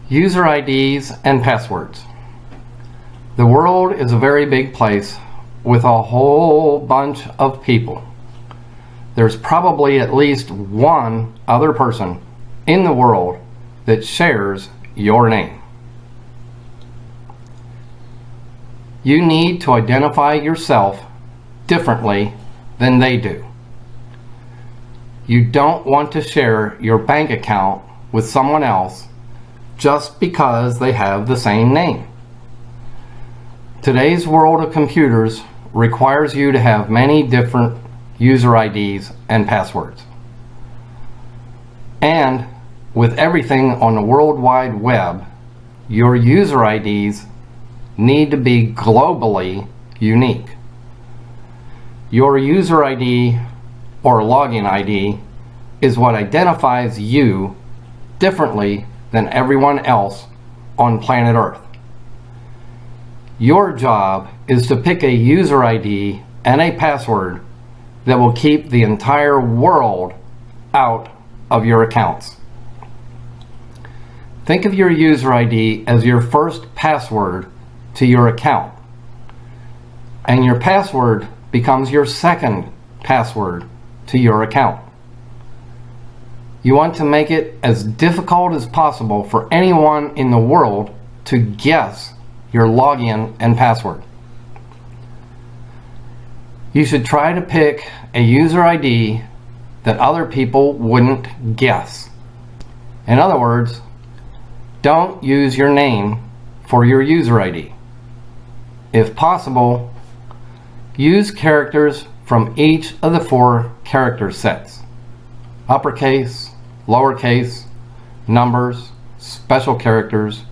User IDs and passwords. The world is a very big place with a whole bunch of people. There's probably at least one other person in the world that shares your name. You need to identify yourself differently than they do. You don't want to share your bank account with someone else just because they have the same name. Today's world of computers requires you to have many different user IDs and passwords. And with everything on the World Wide Web, your user IDs need to be globally unique. Your user ID or login ID is what identifies you differently than everyone else on planet Earth. Your job is to pick a user ID and a password that will keep the entire world out of your accounts. Think of your user ID as your first password to your account, and your password becomes your second password to your account. You want to make it as difficult as possible for anyone in the world to guess your login and password. You should try to pick a user ID that other people wouldn't guess. In other words, don't use your name for your user ID. If possible, use characters from each of the 4 character sets: uppercase, lowercase, numbers, special characters.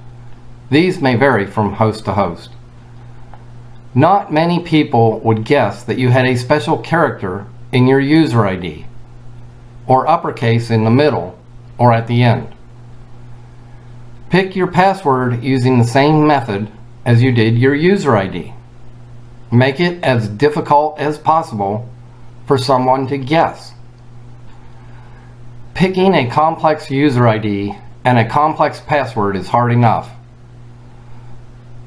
These may vary from host to host. Not many people would guess that you had a special character in your user ID, or uppercase in the middle or at the end. Pick your password using the same method as you did your user ID. Make it as difficult as possible for someone to guess. Picking a complex user ID and a complex password is hard enough.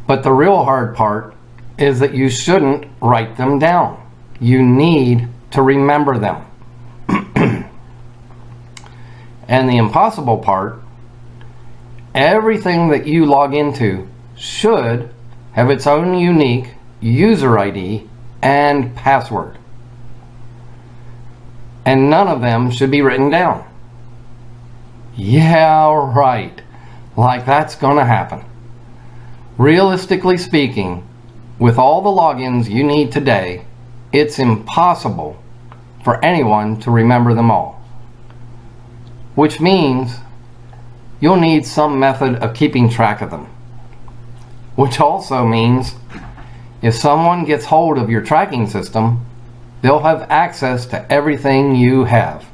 But the real hard part is that you shouldn't write them down. You need to remember them. And the impossible part, everything that you log into should have its own unique user ID and password. And none of them should be written down. Yeah, right. Like that's gonna happen. Realistically speaking, with all the logins you need today, it's impossible for anyone to remember them all. Which means you'll need some method of keeping track of them. Which also means if someone gets hold of your tracking system, they'll have access to everything you have.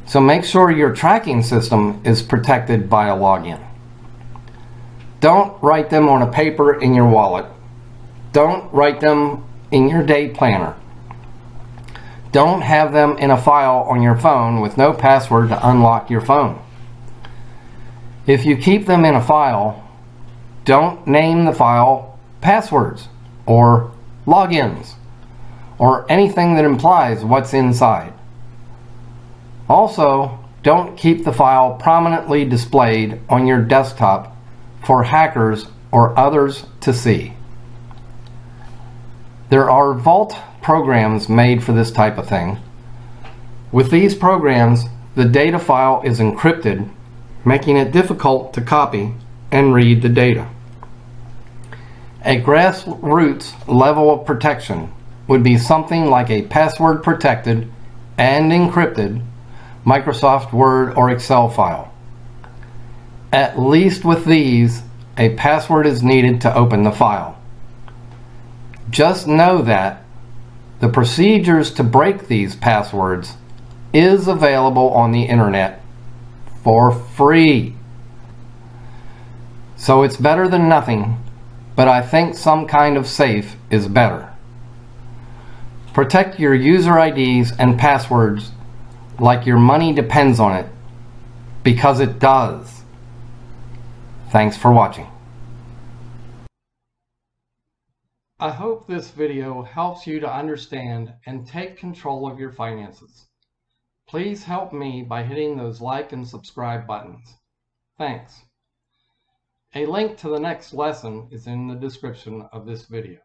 So make sure your tracking system is protected by a login. Don't write them on a paper in your wallet. Don't write them in your day planner. Don't have them in a file on your phone with no password to unlock your phone. If you keep them in a file, don't name the file passwords or logins or anything that implies what's inside. Also, don't keep the file prominently displayed on your desktop for hackers or others to see. There are vault programs made for this type of thing. With these programs, the data file is encrypted, making it difficult to copy and read the data. A grassroots level of protection would be something like a password protected and encrypted Microsoft Word or Excel file. At least with these, a password is needed to open the file. Just know that the procedures to break these passwords is available on the internet for free. So it's better than nothing, but I think some kind of safe is better. Protect your user IDs and passwords like your money depends on it, because it does. Thanks for watching. I hope this video helps you to understand and take control of your finances. Please help me by hitting those like and subscribe buttons. Thanks. A link to the next lesson is in the description of this video.